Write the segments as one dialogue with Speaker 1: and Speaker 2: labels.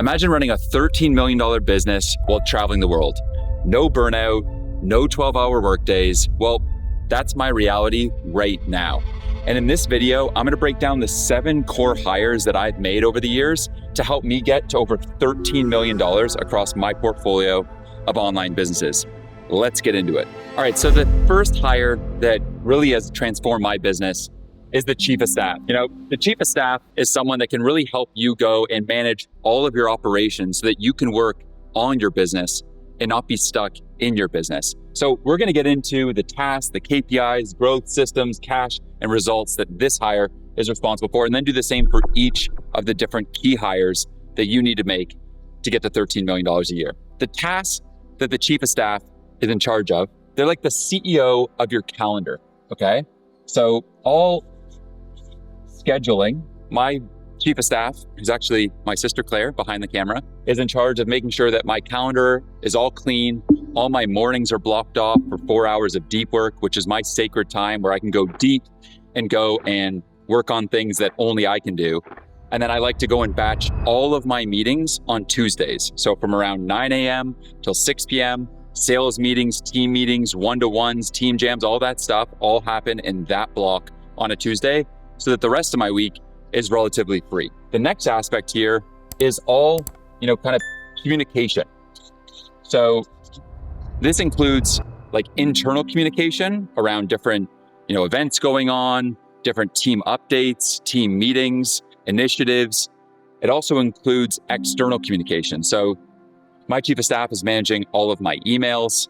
Speaker 1: Imagine running a $13 million business while traveling the world. No burnout, no 12-hour workdays. Well, that's my reality right now. And in this video, I'm gonna break down the 7 core hires that I've made over the years to help me get to over $13 million across my portfolio of online businesses. Let's get into it. All right, so the first hire that really has transformed my business is the chief of staff. The chief of staff is someone that can really help you go and manage all of your operations so that you can work on your business and not be stuck in your business. So we're gonna get into the tasks, the KPIs, growth systems, cash, and results that this hire is responsible for, and then do the same for each of the different key hires that you need to make to get to $13 million a year. The tasks that the chief of staff is in charge of, they're like the CEO of your calendar, okay? So all scheduling, my chief of staff, who's actually my sister Claire behind the camera, is in charge of making sure that my calendar is all clean. All my mornings are blocked off for 4 hours of deep work, which is my sacred time where I can go deep and go and work on things that only I can do. And then I like to go and batch all of my meetings on Tuesdays. So from around 9 a.m. till 6 p.m., sales meetings, team meetings, one-to-ones, team jams, all that stuff all happen in that block on a Tuesday so that the rest of my week is relatively free. The next aspect here is all, kind of communication. So this includes like internal communication around different, events going on, different team updates, team meetings, initiatives. It also includes external communication. So my chief of staff is managing all of my emails,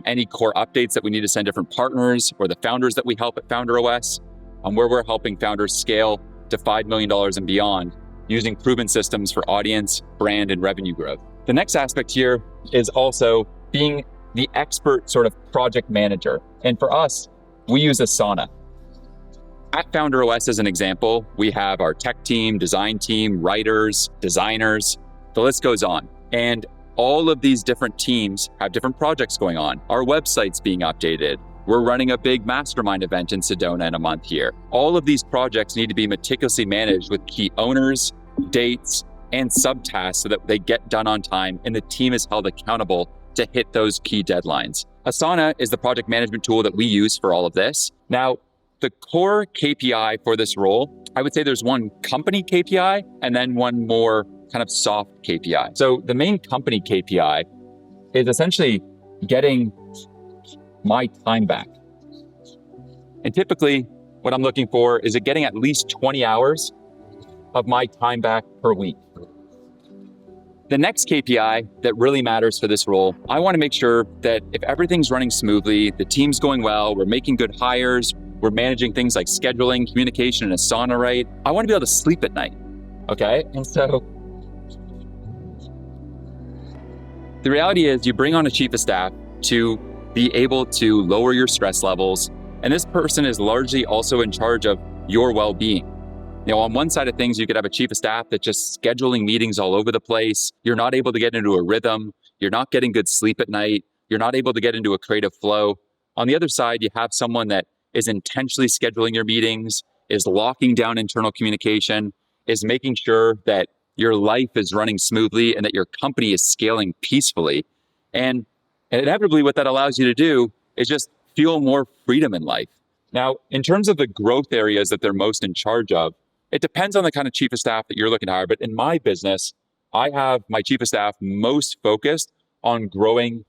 Speaker 1: any core updates that we need to send different partners or the founders that we help at FounderOS, where we're helping founders scale to $5 million and beyond using proven systems for audience, brand, and revenue growth. The next aspect here is also being the expert sort of project manager. And for us, we use Asana. At FounderOS, as an example, we have our tech team, design team, writers, designers, the list goes on. And all of these different teams have different projects going on. Our website's being updated. We're running a big mastermind event in Sedona in a month here. All of these projects need to be meticulously managed with key owners, dates, and subtasks so that they get done on time and the team is held accountable to hit those key deadlines. Asana is the project management tool that we use for all of this. Now, the core KPI for this role, I would say there's one company KPI and then one more kind of soft KPI. So the main company KPI is essentially getting my time back. And typically what I'm looking for is getting at least 20 hours of my time back per week. The next KPI that really matters for this role, I want to make sure that if everything's running smoothly, the team's going well, we're making good hires, we're managing things like scheduling, communication, and Asana right, I want to be able to sleep at night, okay? And so the reality is you bring on a chief of staff to be able to lower your stress levels, and this person is largely also in charge of your well-being. On one side of things, you could have a chief of staff that's just scheduling meetings all over the place. You're not able to get into a rhythm. You're not getting good sleep at night. You're not able to get into a creative flow. On the other side, you have someone that is intentionally scheduling your meetings, is locking down internal communication, is making sure that your life is running smoothly and that your company is scaling peacefully. And inevitably, what that allows you to do is just feel more freedom in life. Now, in terms of the growth areas that they're most in charge of, it depends on the kind of chief of staff that you're looking to hire. But in my business, I have my chief of staff most focused on growing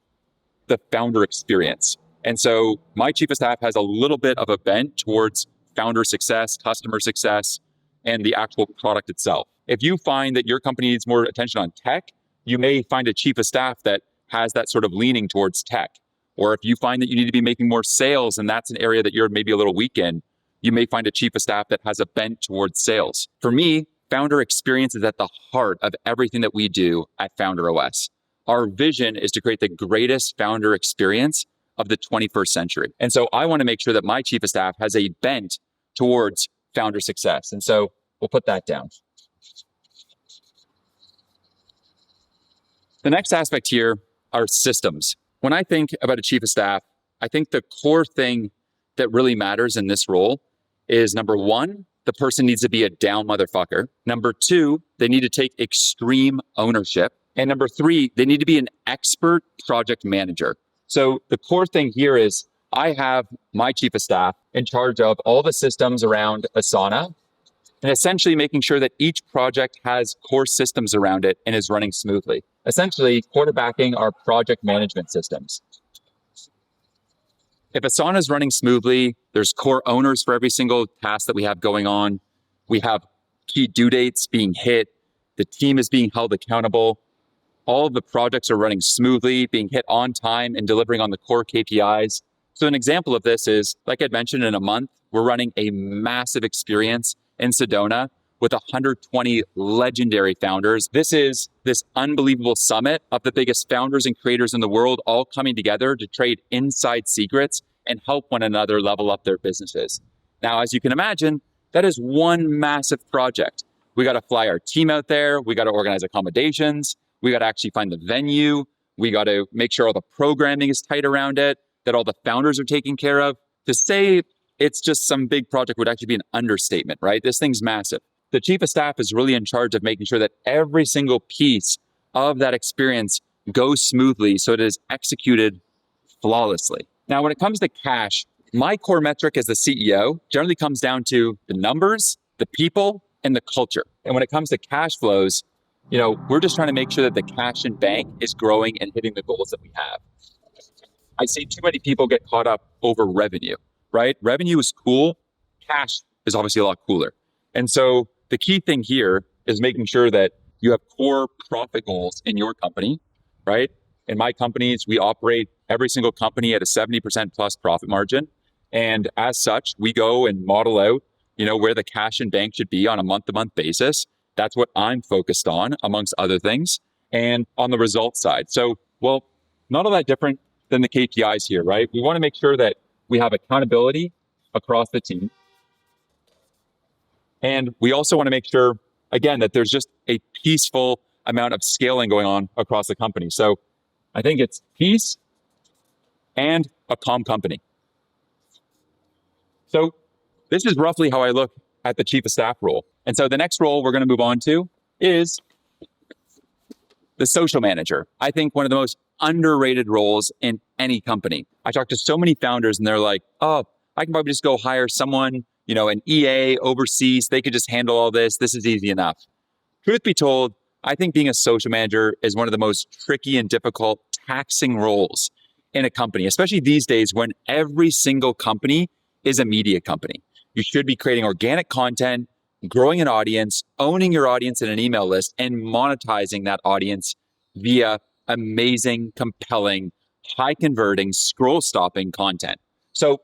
Speaker 1: the founder experience. And so my chief of staff has a little bit of a bent towards founder success, customer success, and the actual product itself. If you find that your company needs more attention on tech, you may find a chief of staff that has that sort of leaning towards tech. Or if you find that you need to be making more sales and that's an area that you're maybe a little weak in, you may find a chief of staff that has a bent towards sales. For me, founder experience is at the heart of everything that we do at FounderOS. Our vision is to create the greatest founder experience of the 21st century. And so I want to make sure that my chief of staff has a bent towards founder success. And so we'll put that down. The next aspect here are systems. When I think about a chief of staff, I think the core thing that really matters in this role is number one, the person needs to be a down motherfucker. Number two, they need to take extreme ownership. And number three, they need to be an expert project manager. So the core thing here is I have my chief of staff in charge of all the systems around Asana and essentially making sure that each project has core systems around it and is running smoothly. Essentially quarterbacking our project management systems. If Asana is running smoothly, there's core owners for every single task that we have going on. We have key due dates being hit. The team is being held accountable. All of the projects are running smoothly, being hit on time and delivering on the core KPIs. So an example of this is, like I'd mentioned, in a month, we're running a massive experience in Sedona with 120 legendary founders. This is this unbelievable summit of the biggest founders and creators in the world all coming together to trade inside secrets and help one another level up their businesses. Now, as you can imagine, that is one massive project. We got to fly our team out there. We got to organize accommodations. We got to actually find the venue. We got to make sure all the programming is tight around it, that all the founders are taken care of. To say it's just some big project would actually be an understatement, right? This thing's massive. The chief of staff is really in charge of making sure that every single piece of that experience goes smoothly so it is executed flawlessly. Now, when it comes to cash, my core metric as the CEO generally comes down to the numbers, the people, and the culture. And when it comes to cash flows, we're just trying to make sure that the cash in bank is growing and hitting the goals that we have. I see too many people get caught up over revenue, right? Revenue is cool. Cash is obviously a lot cooler. And so the key thing here is making sure that you have core profit goals in your company, right? In my companies, we operate every single company at a 70% plus profit margin. And as such, we go and model out, where the cash in bank should be on a month-to-month basis. That's what I'm focused on, amongst other things, and on the results side. So, not all that different than the KPIs here, right? We want to make sure that we have accountability across the team. And we also want to make sure, again, that there's just a peaceful amount of scaling going on across the company. So I think it's peace and a calm company. So this is roughly how I look at the chief of staff role. And so the next role we're going to move on to is the social manager. I think one of the most underrated roles in any company. I talk to so many founders and they're like, oh, I can probably just go hire someone, an EA overseas. They could just handle all this. This is easy enough. Truth be told, I think being a social manager is one of the most tricky and difficult, taxing roles in a company, especially these days when every single company is a media company. You should be creating organic content, growing an audience, owning your audience in an email list, and monetizing that audience via amazing, compelling, high converting, scroll stopping content. So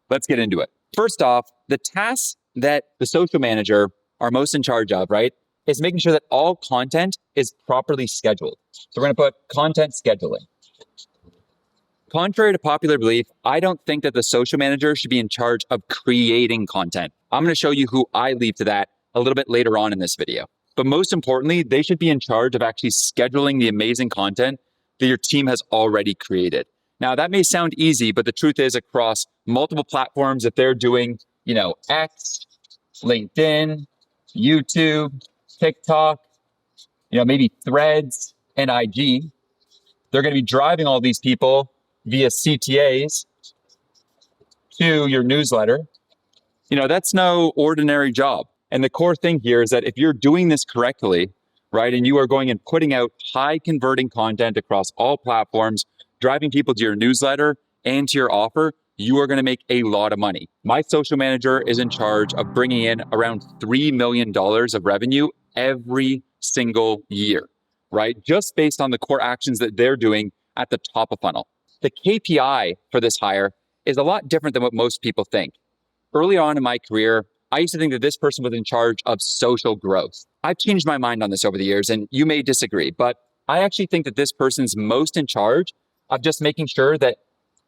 Speaker 1: let's get into it. First off, the tasks that the social manager are most in charge of, right, is making sure that all content is properly scheduled. So we're going to put content scheduling. Contrary to popular belief, I don't think that the social manager should be in charge of creating content. I'm going to show you who I leave to that a little bit later on in this video. But most importantly, they should be in charge of actually scheduling the amazing content that your team has already created. Now, that may sound easy, but the truth is across multiple platforms, if they're doing, X, LinkedIn, YouTube, TikTok, maybe Threads and IG, they're going to be driving all these people via CTAs to your newsletter. That's no ordinary job. And the core thing here is that if you're doing this correctly, right, and you are going and putting out high converting content across all platforms, driving people to your newsletter and to your offer, you are going to make a lot of money. My social manager is in charge of bringing in around $3 million of revenue every single year, right? Just based on the core actions that they're doing at the top of funnel. The KPI for this hire is a lot different than what most people think. Early on in my career, I used to think that this person was in charge of social growth. I've changed my mind on this over the years, and you may disagree, but I actually think that this person's most in charge of just making sure that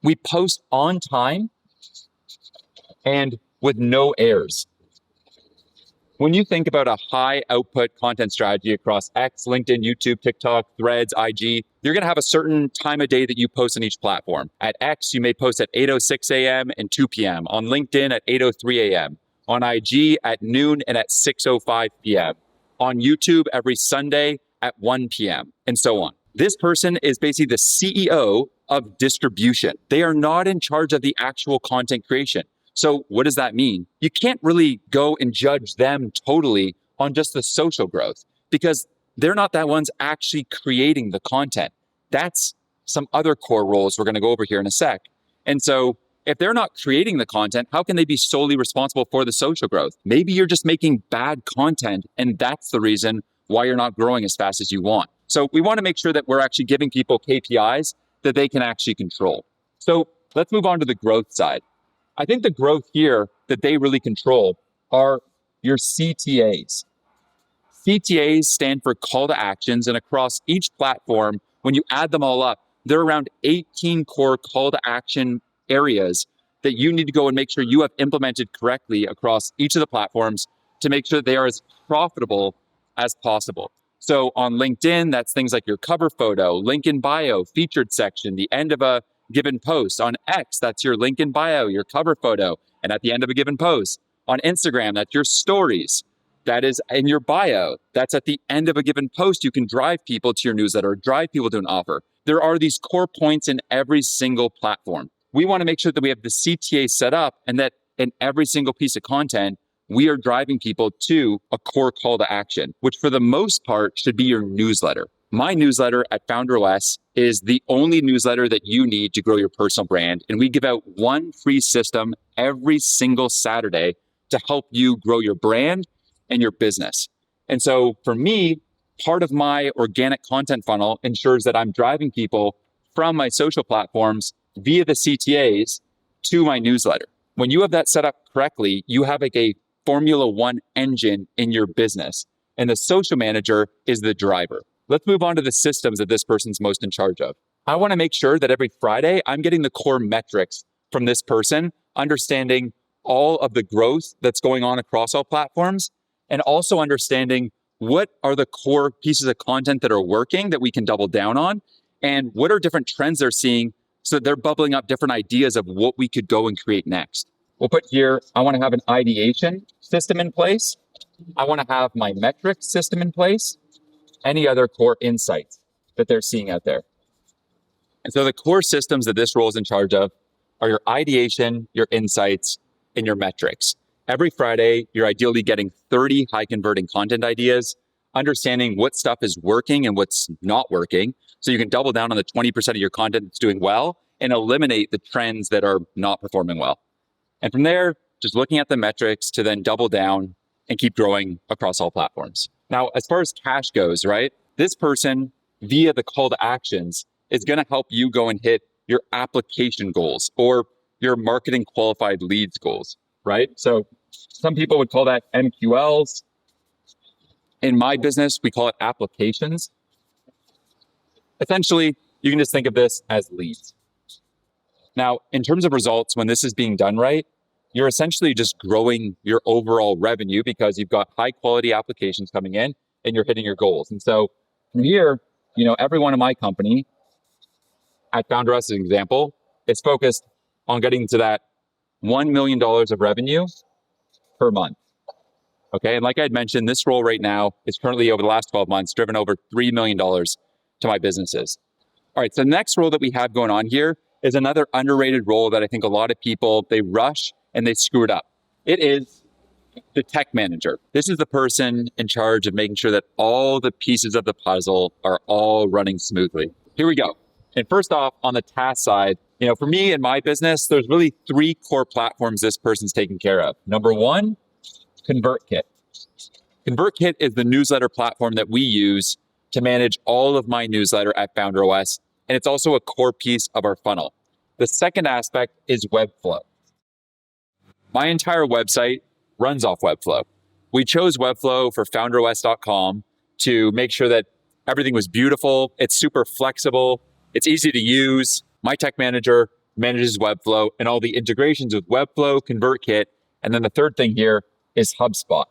Speaker 1: we post on time and with no errors. When you think about a high output content strategy across X, LinkedIn, YouTube, TikTok, Threads, IG, you're going to have a certain time of day that you post on each platform. At X, you may post at 8:06 a.m. and 2 p.m. On LinkedIn at 8:03 a.m. on IG at noon and at 6:05 p.m., on YouTube every Sunday at 1 p.m., and so on. This person is basically the CEO of distribution. They are not in charge of the actual content creation. So what does that mean? You can't really go and judge them totally on just the social growth because they're not the ones actually creating the content. That's some other core roles we're going to go over here in a sec. And so if they're not creating the content, how can they be solely responsible for the social growth? Maybe you're just making bad content, and that's the reason why you're not growing as fast as you want. So we want to make sure that we're actually giving people KPIs that they can actually control. So let's move on to the growth side. I think the growth here that they really control are your CTAs. CTAs stand for call to actions, and across each platform, when you add them all up, there are around 18 core call to action areas that you need to go and make sure you have implemented correctly across each of the platforms to make sure they are as profitable as possible. So on LinkedIn, that's things like your cover photo, link in bio, featured section, the end of a given post. On X, that's your link in bio, your cover photo, and at the end of a given post. On Instagram, that's your stories. That is in your bio. That's at the end of a given post. You can drive people to your newsletter, drive people to an offer. There are these core points in every single platform. We want to make sure that we have the CTA set up and that in every single piece of content, we are driving people to a core call to action, which for the most part should be your newsletter. My newsletter at FounderOS is the only newsletter that you need to grow your personal brand. And we give out one free system every single Saturday to help you grow your brand and your business. And so for me, part of my organic content funnel ensures that I'm driving people from my social platforms via the CTAs to my newsletter. When you have that set up correctly, you have like a Formula One engine in your business, and the social manager is the driver. Let's move on to the systems that this person's most in charge of. I want to make sure that every Friday I'm getting the core metrics from this person, understanding all of the growth that's going on across all platforms, and also understanding what are the core pieces of content that are working that we can double down on, and what are different trends they're seeing so that they're bubbling up different ideas of what we could go and create next. We'll put here, I want to have an ideation system in place. I want to have my metrics system in place, any other core insights that they're seeing out there. And so the core systems that this role is in charge of are your ideation, your insights, and your metrics. Every Friday, you're ideally getting 30 high converting content ideas, understanding what stuff is working and what's not working. So you can double down on the 20% of your content that's doing well and eliminate the trends that are not performing well. And from there, just looking at the metrics to then double down and keep growing across all platforms. Now, as far as cash goes, right? This person via the call to actions is going to help you go and hit your application goals or your marketing qualified leads goals, right? So some people would call that MQLs. In my business, we call it applications. Essentially, you can just think of this as leads. Now, in terms of results, when this is being done right, you're essentially just growing your overall revenue because you've got high quality applications coming in and you're hitting your goals. And so from here, everyone in my company at FounderOS as an example is focused on getting to that $1 million of revenue per month. Okay. And like I had mentioned, this role right now is currently over the last 12 months, driven over $3 million to my businesses. All right. So the next role that we have going on here is another underrated role that I think a lot of people, they rush and they screw it up. It is the tech manager. This is the person in charge of making sure that all the pieces of the puzzle are all running smoothly. Here we go. And first off, on the task side, for me and my business, there's really 3 core platforms this person's taking care of. Number 1, ConvertKit. ConvertKit is the newsletter platform that we use to manage all of my newsletter at FounderOS. And it's also a core piece of our funnel. The second aspect is Webflow. My entire website runs off Webflow. We chose Webflow for founderos.com to make sure that everything was beautiful. It's super flexible. It's easy to use. My tech manager manages Webflow and all the integrations with Webflow, ConvertKit. And then the third thing here is HubSpot.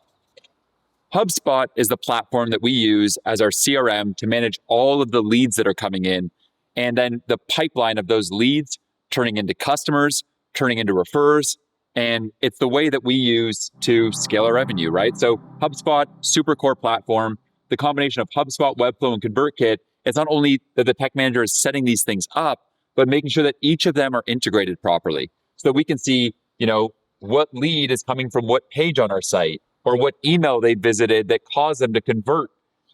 Speaker 1: HubSpot is the platform that we use as our CRM to manage all of the leads that are coming in. And then the pipeline of those leads turning into customers, turning into referrals, And it's the way that we use to scale our revenue, right? So HubSpot, super core platform, the combination of HubSpot, Webflow, and ConvertKit, it's not only that the tech manager is setting these things up, but making sure that each of them are integrated properly so that we can see, what lead is coming from what page on our site or what email they visited that caused them to convert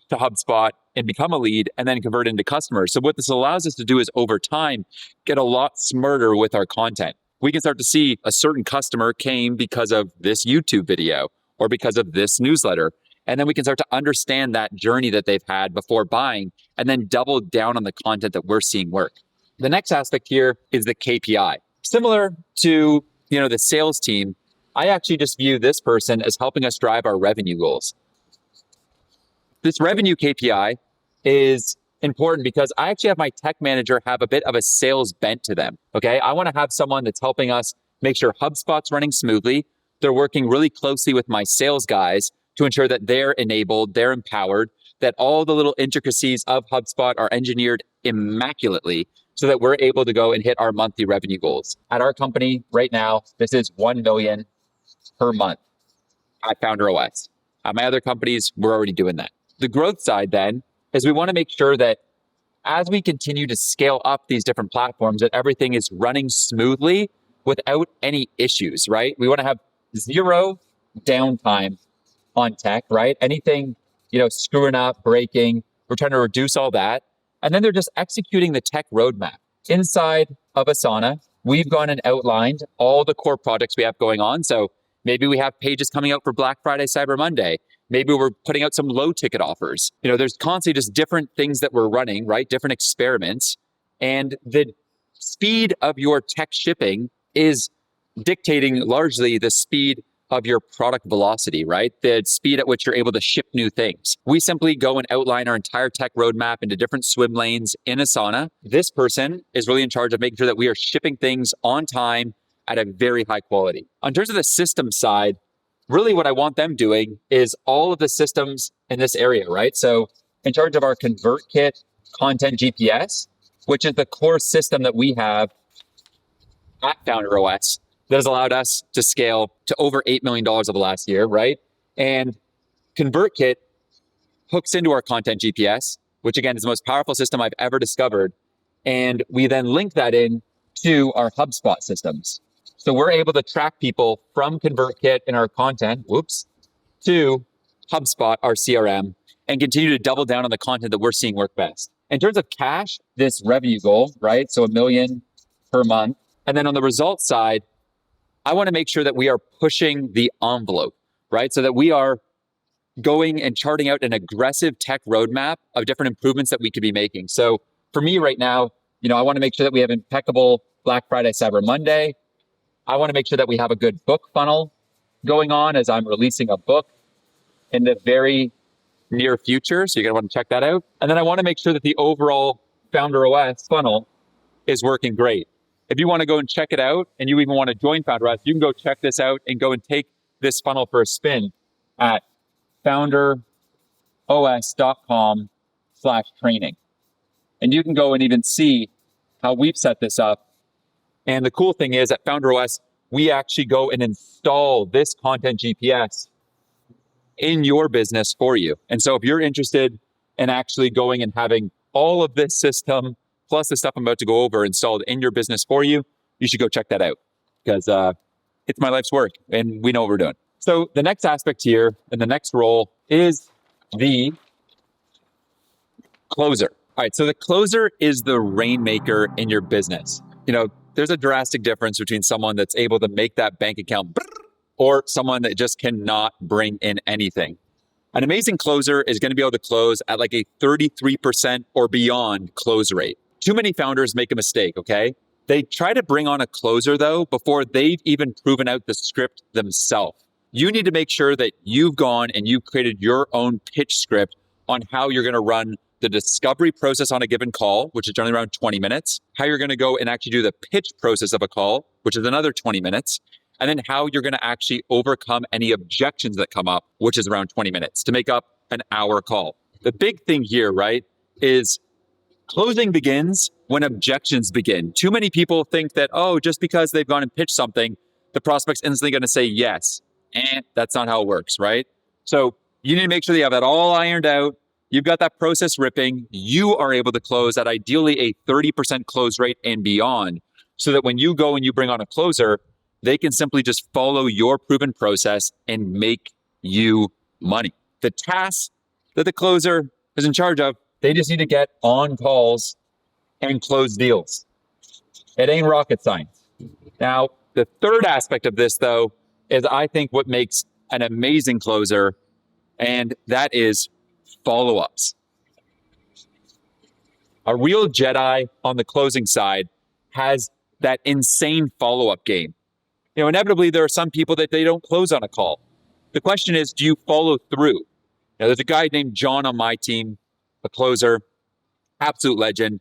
Speaker 1: to HubSpot and become a lead and then convert into customers. So what this allows us to do is over time, get a lot smarter with our content. We can start to see a certain customer came because of this YouTube video or because of this newsletter. And then we can start to understand that journey that they've had before buying and then double down on the content that we're seeing work. The next aspect here is the KPI. Similar to, the sales team, I actually just view this person as helping us drive our revenue goals. This revenue KPI is important because I actually have my tech manager have a bit of a sales bent to them, okay? I want to have someone that's helping us make sure HubSpot's running smoothly. They're working really closely with my sales guys to ensure that they're enabled, they're empowered, that all the little intricacies of HubSpot are engineered immaculately so that we're able to go and hit our monthly revenue goals. At our company right now, this is 1 million per month at Founder OS. At my other companies, we're already doing that. The growth side then is we want to make sure that as we continue to scale up these different platforms, that everything is running smoothly without any issues, right? We want to have zero downtime on tech, right? Anything, screwing up, breaking, we're trying to reduce all that. And then they're just executing the tech roadmap. Inside of Asana, we've gone and outlined all the core projects we have going on. So maybe we have pages coming out for Black Friday, Cyber Monday. Maybe we're putting out some low ticket offers. There's constantly just different things that we're running, right? Different experiments. And the speed of your tech shipping is dictating largely the speed of your product velocity, right? The speed at which you're able to ship new things. We simply go and outline our entire tech roadmap into different swim lanes in Asana. This person is really in charge of making sure that we are shipping things on time at a very high quality. In terms of the system side, really what I want them doing is all of the systems in this area, right? So in charge of our ConvertKit content GPS, which is the core system that we have at Founder OS that has allowed us to scale to over $8 million over the last year, right? And ConvertKit hooks into our content GPS, which again is the most powerful system I've ever discovered. And we then link that in to our HubSpot systems. So we're able to track people from ConvertKit in our content, to HubSpot, our CRM, and continue to double down on the content that we're seeing work best. In terms of cash, this revenue goal, right? So 1 million per month. And then on the results side, I want to make sure that we are pushing the envelope, right? So that we are going and charting out an aggressive tech roadmap of different improvements that we could be making. So for me right now, I want to make sure that we have impeccable Black Friday, Cyber Monday. I want to make sure that we have a good book funnel going on as I'm releasing a book in the very near future. So you're going to want to check that out. And then I want to make sure that the overall Founder OS funnel is working great. If you want to go and check it out and you even want to join Founder OS, you can go check this out and go and take this funnel for a spin at founderos.com/training. And you can go and even see how we've set this up. And the cool thing is at Founder OS, we actually go and install this content GPS in your business for you. And so if you're interested in actually going and having all of this system, plus the stuff I'm about to go over installed in your business for you, you should go check that out because it's my life's work and we know what we're doing. So the next aspect here and the next role is the closer. All right, so the closer is the rainmaker in your business. There's a drastic difference between someone that's able to make that bank account or someone that just cannot bring in anything. An amazing closer is going to be able to close at like a 33% or beyond close rate. Too many founders make a mistake, okay? They try to bring on a closer though before they've even proven out the script themselves. You need to make sure that you've gone and you've created your own pitch script on how you're going to run the discovery process on a given call, which is generally around 20 minutes, how you're going to go and actually do the pitch process of a call, which is another 20 minutes, and then how you're going to actually overcome any objections that come up, which is around 20 minutes to make up an hour call. The big thing here, right, is closing begins when objections begin. Too many people think that, just because they've gone and pitched something, the prospect's instantly going to say yes. And that's not how it works, right? So you need to make sure that you have that all ironed out. You've got that process ripping. You are able to close at ideally a 30% close rate and beyond, so that when you go and you bring on a closer, they can simply just follow your proven process and make you money. The tasks that the closer is in charge of, they just need to get on calls and close deals. It ain't rocket science. Now, the third aspect of this, though, is I think what makes an amazing closer, and that is follow-ups. A real Jedi on the closing side has that insane follow-up game. Inevitably, there are some people that they don't close on a call. The question is, do you follow through? Now, there's a guy named John on my team, a closer, absolute legend.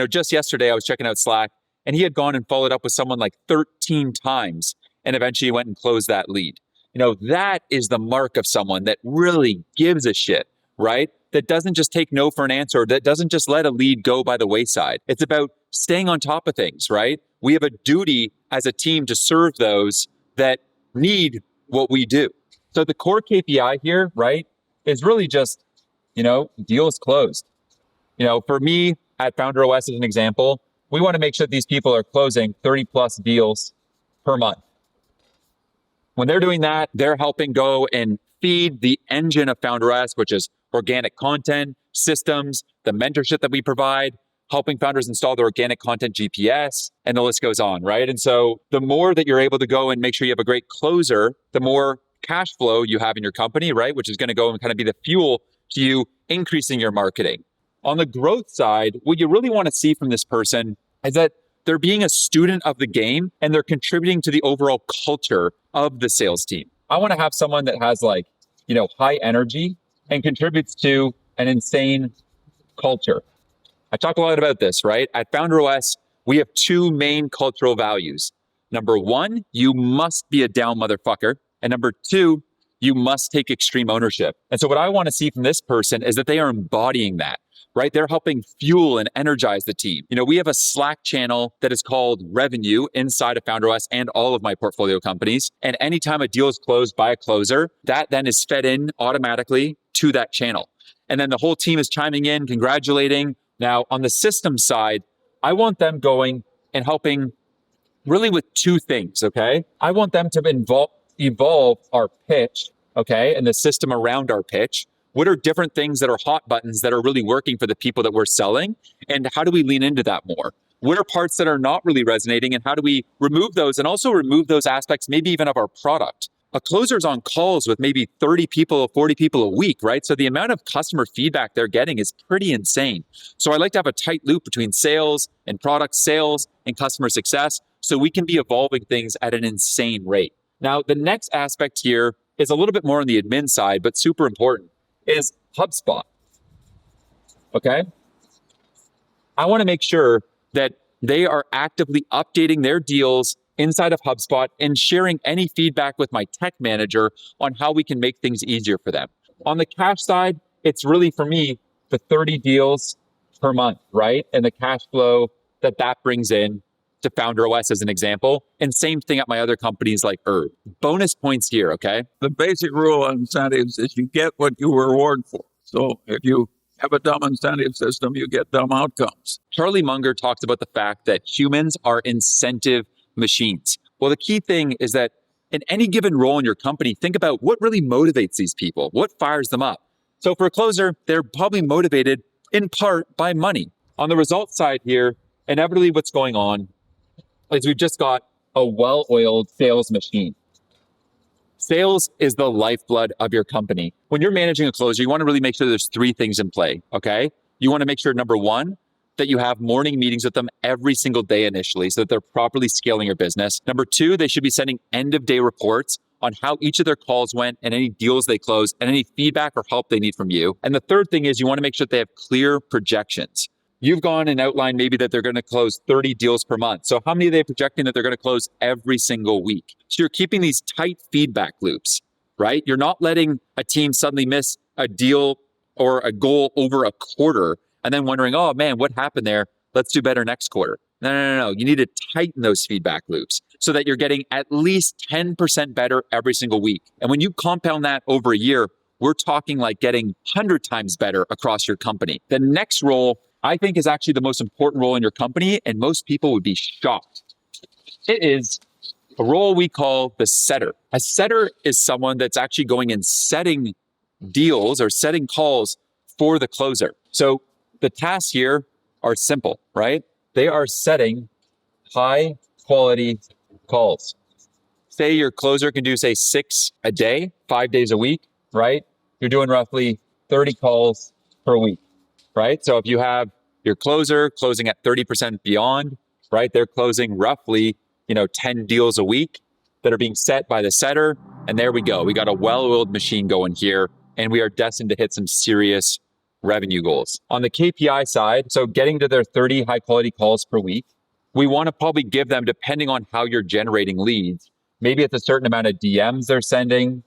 Speaker 1: Just yesterday, I was checking out Slack, and he had gone and followed up with someone like 13 times and eventually went and closed that lead. That is the mark of someone that really gives a shit, right? That doesn't just take no for an answer, that doesn't just let a lead go by the wayside. It's about staying on top of things, right? We have a duty as a team to serve those that need what we do. So the core KPI here, right, is really just, deals closed. For me at Founder OS as an example, we want to make sure that these people are closing 30 plus deals per month. When they're doing that, they're helping go and feed the engine of Founder OS, which is organic content, systems, the mentorship that we provide, helping founders install their organic content GPS, and the list goes on, right? And so the more that you're able to go and make sure you have a great closer, the more cash flow you have in your company, right? Which is going to go and kind of be the fuel to you increasing your marketing. On the growth side, what you really want to see from this person is that they're being a student of the game and they're contributing to the overall culture of the sales team. I want to have someone that has high energy and contributes to an insane culture. I talk a lot about this, right? At Founder OS, we have two main cultural values. Number one, you must be a down motherfucker. And number two, you must take extreme ownership. And so what I want to see from this person is that they are embodying that, right? They're helping fuel and energize the team. We have a Slack channel that is called Revenue inside of Founder OS and all of my portfolio companies. And anytime a deal is closed by a closer, that then is fed in automatically to that channel. And then the whole team is chiming in, congratulating. Now, on the system side, I want them going and helping really with two things, okay? I want them to evolve our pitch, okay, and the system around our pitch. What are different things that are hot buttons that are really working for the people that we're selling? And how do we lean into that more? What are parts that are not really resonating? And how do we remove those and also remove those aspects, maybe even of our product? A closer's on calls with maybe 30 people, 40 people a week, right? So the amount of customer feedback they're getting is pretty insane. So I like to have a tight loop between sales and product sales and customer success so we can be evolving things at an insane rate. Now, the next aspect here is a little bit more on the admin side, but super important, is HubSpot, okay? I want to make sure that they are actively updating their deals inside of HubSpot and sharing any feedback with my tech manager on how we can make things easier for them. On the cash side, it's really, for me, the 30 deals per month, right? And the cash flow that brings in to Founder OS as an example. And same thing at my other companies like Herb. Bonus points here, okay?
Speaker 2: The basic rule on incentives is you get what you reward for. So if you have a dumb incentive system, you get dumb outcomes.
Speaker 1: Charlie Munger talks about the fact that humans are incentive machines. Well, the key thing is that in any given role in your company, think about what really motivates these people, what fires them up. So for a closer, they're probably motivated in part by money. On the results side here, inevitably what's going on is we've just got a well-oiled sales machine. Sales is the lifeblood of your company. When you're managing a closer, you want to really make sure there's three things in play, okay? You want to make sure, number one, that you have morning meetings with them every single day initially so that they're properly scaling your business. Number two, they should be sending end-of-day reports on how each of their calls went and any deals they closed and any feedback or help they need from you. And the third thing is you want to make sure that they have clear projections. You've gone and outlined maybe that they're going to close 30 deals per month. So how many are they projecting that they're going to close every single week? So you're keeping these tight feedback loops, right? You're not letting a team suddenly miss a deal or a goal over a quarter and then wondering, oh man, what happened there? Let's do better next quarter. No. You need to tighten those feedback loops so that you're getting at least 10% better every single week. And when you compound that over a year, we're talking like getting 100 times better across your company. The next role, I think, is actually the most important role in your company, and most people would be shocked. It is a role we call the setter. A setter is someone that's actually going and setting deals or setting calls for the closer. So the tasks here are simple, right? They are setting high quality calls. Say your closer can do, say, 6 a day, 5 days a week, right? You're doing roughly 30 calls per week, right? So if you have your closer closing at 30% beyond, right? They're closing roughly, 10 deals a week that are being set by the setter. And there we go. We got a well-oiled machine going here, and we are destined to hit some serious revenue goals. On the KPI side, so getting to their 30 high quality calls per week, we want to probably give them, depending on how you're generating leads, maybe it's a certain amount of DMs they're sending,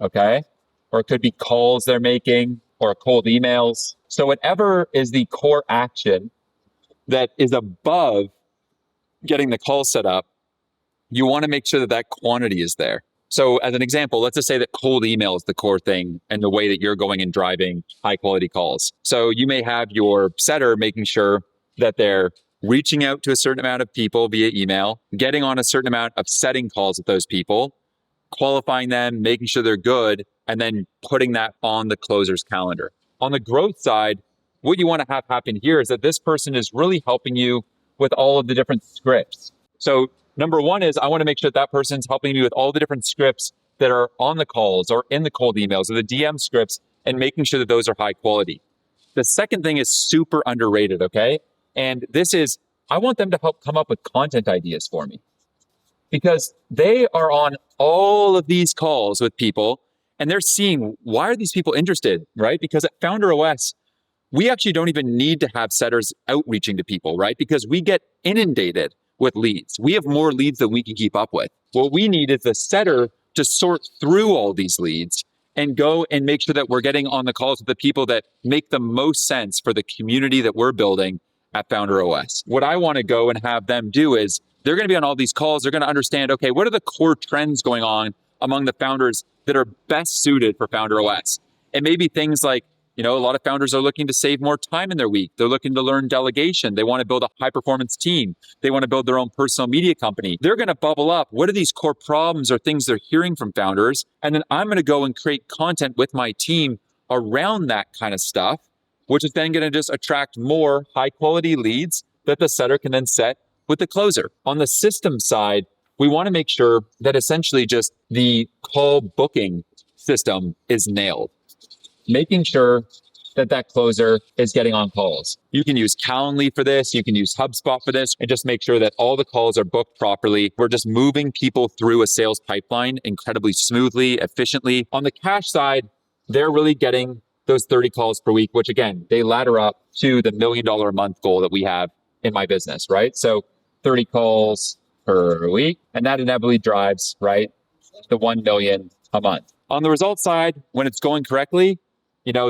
Speaker 1: okay? Or it could be calls they're making or cold emails. So whatever is the core action that is above getting the call set up, you want to make sure that that quantity is there. So as an example, let's just say that cold email is the core thing and the way that you're going and driving high quality calls. So you may have your setter making sure that they're reaching out to a certain amount of people via email, getting on a certain amount of setting calls with those people, qualifying them, making sure they're good, and then putting that on the closer's calendar. On the growth side, what you want to have happen here is that this person is really helping you with all of the different scripts. So number one is I want to make sure that person's helping me with all the different scripts that are on the calls or in the cold emails or the DM scripts and making sure that those are high quality. The second thing is super underrated, okay? And this is, I want them to help come up with content ideas for me because they are on all of these calls with people and they're seeing, why are these people interested, right? Because at Founder OS, we actually don't even need to have setters outreaching to people, right? Because we get inundated with leads. We have more leads than we can keep up with. What we need is the setter to sort through all these leads and go and make sure that we're getting on the calls with the people that make the most sense for the community that we're building at Founder OS. What I want to go and have them do is they're going to be on all these calls. They're going to understand, okay, what are the core trends going on among the founders that are best suited for Founder OS? And maybe things like, a lot of founders are looking to save more time in their week. They're looking to learn delegation. They want to build a high performance team. They want to build their own personal media company. They're going to bubble up. What are these core problems or things they're hearing from founders? And then I'm going to go and create content with my team around that kind of stuff, which is then going to just attract more high quality leads that the setter can then set with the closer. On the system side, we want to make sure that essentially just the call booking system is nailed. Making sure that that closer is getting on calls. You can use Calendly for this. You can use HubSpot for this and just make sure that all the calls are booked properly. We're just moving people through a sales pipeline incredibly smoothly, efficiently. On the cash side, they're really getting those 30 calls per week, which again, they ladder up to the $1 million a month goal that we have in my business, right? So 30 calls per week, and that inevitably drives, right, the 1 million a month. On the results side, when it's going correctly,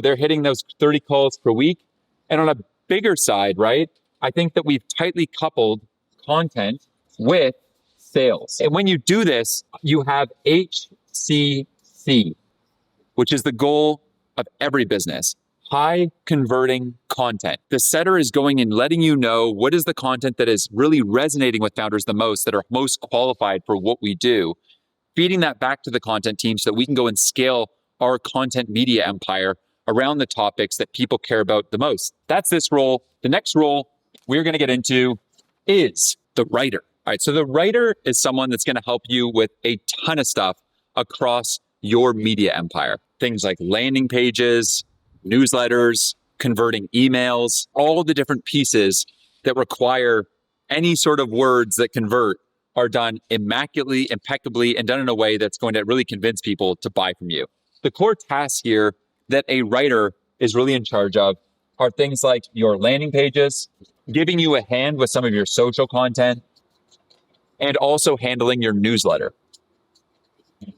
Speaker 1: they're hitting those 30 calls per week. And on a bigger side, right, I think that we've tightly coupled content with sales. And when you do this, you have HCC, which is the goal of every business. High converting content. The setter is going and letting you know what is the content that is really resonating with founders the most, that are most qualified for what we do, feeding that back to the content team so that we can go and scale our content media empire around the topics that people care about the most. That's this role. The next role we're going to get into is the writer. All right, so the writer is someone that's going to help you with a ton of stuff across your media empire. Things like landing pages, newsletters, converting emails, all the different pieces that require any sort of words that convert are done immaculately, impeccably, and done in a way that's going to really convince people to buy from you. The core tasks here that a writer is really in charge of are things like your landing pages, giving you a hand with some of your social content, and also handling your newsletter.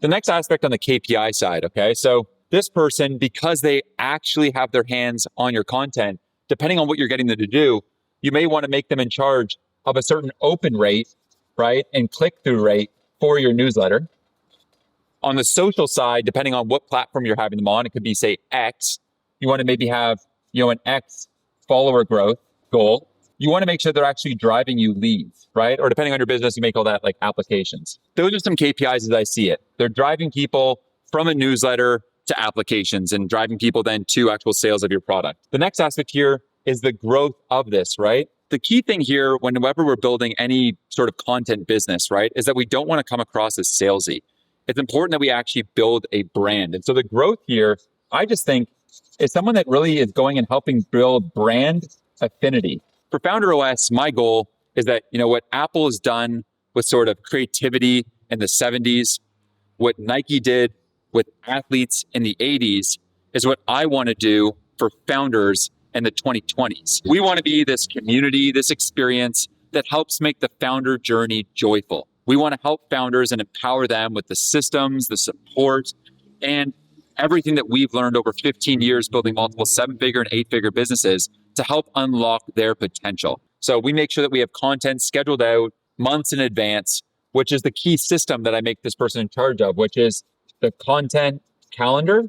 Speaker 1: The next aspect on the KPI side, okay? So this person, because they actually have their hands on your content, depending on what you're getting them to do, you may want to make them in charge of a certain open rate, right, and click-through rate for your newsletter. On the social side, depending on what platform you're having them on, it could be, say, X. You want to maybe have, an X follower growth goal. You want to make sure they're actually driving you leads, right? Or depending on your business, you may call that like applications. Those are some KPIs as I see it. They're driving people from a newsletter to applications and driving people then to actual sales of your product. The next aspect here is the growth of this, right? The key thing here, whenever we're building any sort of content business, right, is that we don't want to come across as salesy. It's important that we actually build a brand. And so the growth here, I just think, is someone that really is going and helping build brand affinity. For Founder OS, my goal is that, what Apple has done with sort of creativity in the 70s, what Nike did with athletes in the 80s is what I want to do for founders in the 2020s. We want to be this community, this experience that helps make the founder journey joyful. We want to help founders and empower them with the systems, the support, and everything that we've learned over 15 years building multiple 7-figure and 8-figure businesses to help unlock their potential. So we make sure that we have content scheduled out months in advance, which is the key system that I make this person in charge of, which is the content calendar,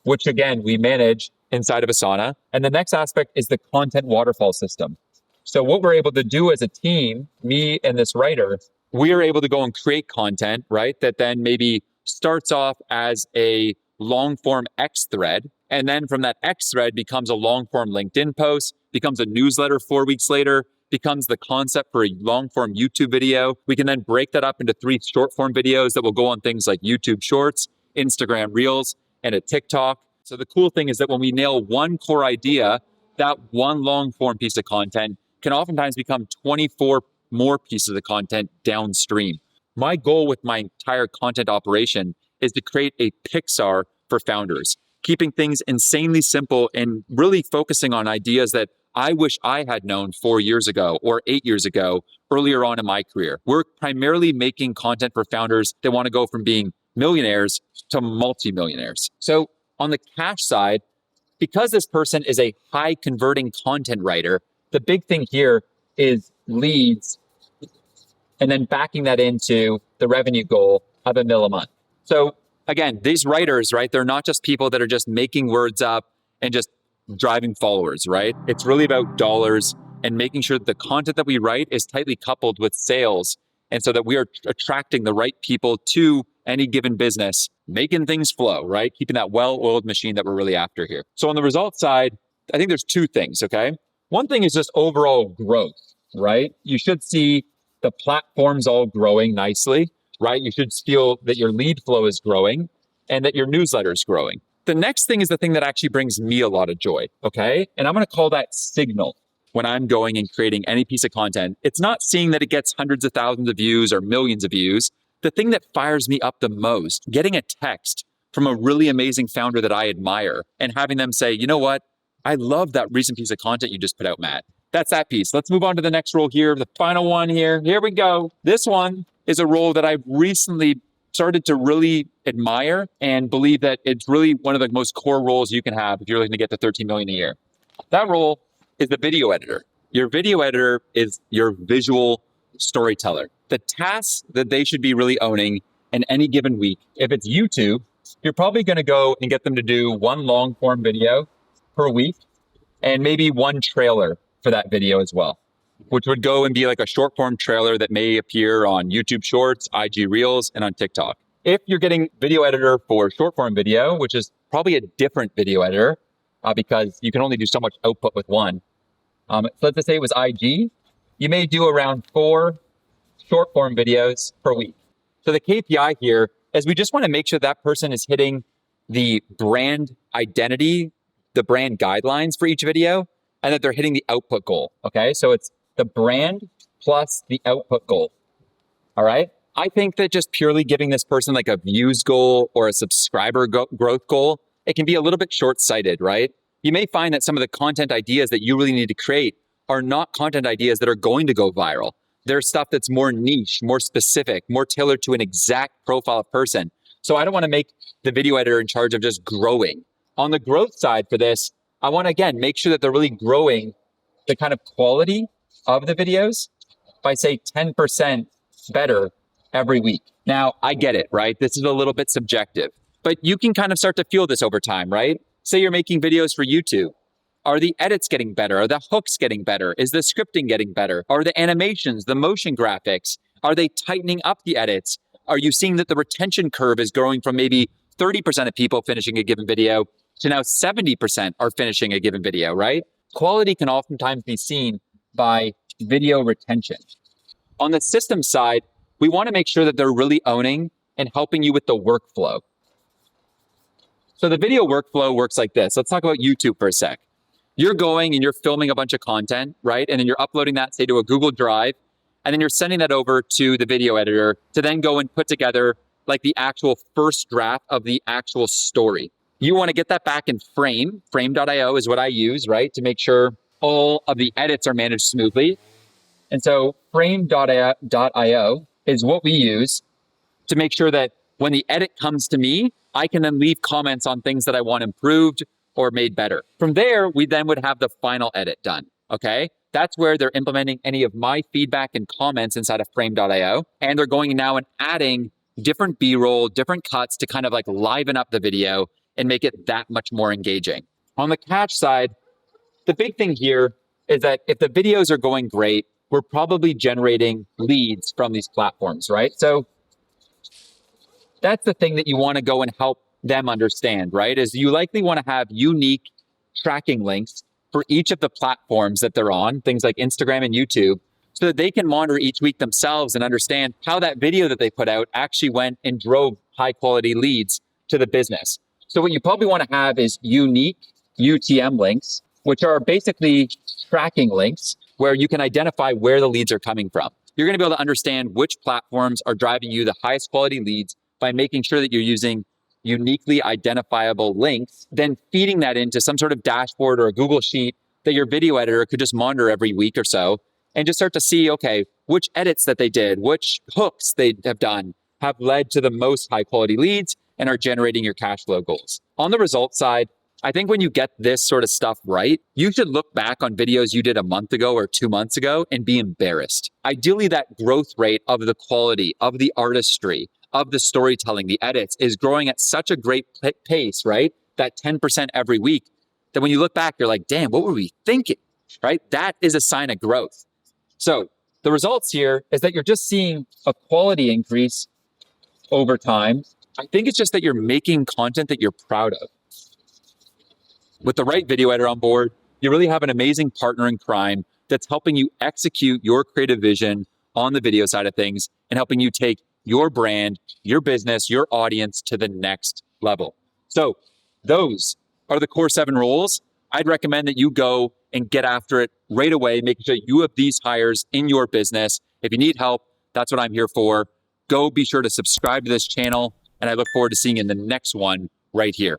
Speaker 1: which again, we manage inside of Asana. And the next aspect is the content waterfall system. So what we're able to do as a team, me and this writer, we are able to go and create content, right? That then maybe starts off as a long form X thread. And then from that X thread becomes a long form LinkedIn post, becomes a newsletter 4 weeks later, becomes the concept for a long form YouTube video. We can then break that up into 3 short form videos that will go on things like YouTube Shorts, Instagram Reels, and a TikTok. So the cool thing is that when we nail one core idea, that one long form piece of content can oftentimes become 24 more pieces of content downstream. My goal with my entire content operation is to create a Pixar for founders, keeping things insanely simple and really focusing on ideas that I wish I had known 4 years ago or 8 years ago, earlier on in my career. We're primarily making content for founders that want to go from being millionaires to multimillionaires. So on the cash side, because this person is a high converting content writer, the big thing here is leads and then backing that into the revenue goal of $1 million a month. So again, these writers, right, they're not just people that are just making words up and just driving followers, right? It's really about dollars and making sure that the content that we write is tightly coupled with sales. And so that we are attracting the right people to any given business, making things flow, right? Keeping that well-oiled machine that we're really after here. So on the results side, I think there's 2 things, okay? One thing is just overall growth, right? You should see the platforms all growing nicely, right? You should feel that your lead flow is growing and that your newsletter is growing. The next thing is the thing that actually brings me a lot of joy, okay? And I'm going to call that signal. When I'm going and creating any piece of content, it's not seeing that it gets hundreds of thousands of views or millions of views. The thing that fires me up the most, getting a text from a really amazing founder that I admire and having them say, you know what? I love that recent piece of content you just put out, Matt. That's that piece. Let's move on to the next role here. The final one here. Here we go. This one is a role that I've recently started to really admire and believe that it's really one of the most core roles you can have if you're looking to get to 13 million a year. That role is the video editor. Your video editor is your visual storyteller. The tasks that they should be really owning in any given week, if it's YouTube, you're probably going to go and get them to do 1 long form video per week and maybe 1 trailer for that video as well, which would go and be like a short form trailer that may appear on YouTube Shorts, IG Reels, and on TikTok. If you're getting video editor for short form video, which is probably a different video editor because you can only do so much output with one. So let's just say it was IG, you may do around 4 short form videos per week. So the KPI here is we just want to make sure that person is hitting the brand identity, the brand guidelines for each video, and that they're hitting the output goal. Okay, so it's the brand plus the output goal. All right. I think that just purely giving this person like a views goal or a subscriber growth goal, it can be a little bit short-sighted, right? You may find that some of the content ideas that you really need to create are not content ideas that are going to go viral. There's stuff that's more niche, more specific, more tailored to an exact profile of person. So I don't want to make the video editor in charge of just growing. On the growth side for this, I want to, again, make sure that they're really growing the kind of quality of the videos by say 10% better every week. Now, I get it, right? This is a little bit subjective, but you can kind of start to feel this over time, right? Say you're making videos for YouTube. Are the edits getting better? Are the hooks getting better? Is the scripting getting better? Are the animations, the motion graphics, are they tightening up the edits? Are you seeing that the retention curve is growing from maybe 30% of people finishing a given video to now 70% are finishing a given video, right? Quality can oftentimes be seen by video retention. On the system side, we want to make sure that they're really owning and helping you with the workflow. So the video workflow works like this. Let's talk about YouTube for a sec. You're going and you're filming a bunch of content, right? And then you're uploading that, say, to a Google Drive, and then you're sending that over to the video editor to then go and put together like the actual first draft of the actual story. You want to get that back in Frame. Frame.io is what I use, right? To make sure all of the edits are managed smoothly. And so Frame.io is what we use to make sure that when the edit comes to me, I can then leave comments on things that I want improved or made better. From there, we then would have the final edit done, okay? That's where they're implementing any of my feedback and comments inside of Frame.io. And they're going now and adding different B-roll, different cuts to kind of like liven up the video and make it that much more engaging. On the catch side, the big thing here is that if the videos are going great, we're probably generating leads from these platforms, right? So that's the thing that you want to go and help them understand, right? Is you likely want to have unique tracking links for each of the platforms that they're on, things like Instagram and YouTube, so that they can monitor each week themselves and understand how that video that they put out actually went and drove high quality leads to the business. So what you probably want to have is unique UTM links, which are basically tracking links where you can identify where the leads are coming from. You're going to be able to understand which platforms are driving you the highest quality leads by making sure that you're using uniquely identifiable links, then feeding that into some sort of dashboard or a Google Sheet that your video editor could just monitor every week or so and just start to see, okay, which edits that they did, which hooks they have done have led to the most high quality leads and are generating your cash flow goals. On the results side, I think when you get this sort of stuff right, you should look back on videos you did a month ago or 2 months ago and be embarrassed. Ideally, that growth rate of the quality, of the artistry, of the storytelling, the edits is growing at such a great pace, right? That 10% every week, that when you look back, you're like, damn, what were we thinking, right? That is a sign of growth. So the results here is that you're just seeing a quality increase over time. I think it's just that you're making content that you're proud of. With the right video editor on board, you really have an amazing partner in crime that's helping you execute your creative vision on the video side of things and helping you take your brand, your business, your audience to the next level. So those are the core 7 roles. I'd recommend that you go and get after it right away, making sure you have these hires in your business. If you need help, that's what I'm here for. Go be sure to subscribe to this channel, and I look forward to seeing you in the next one right here.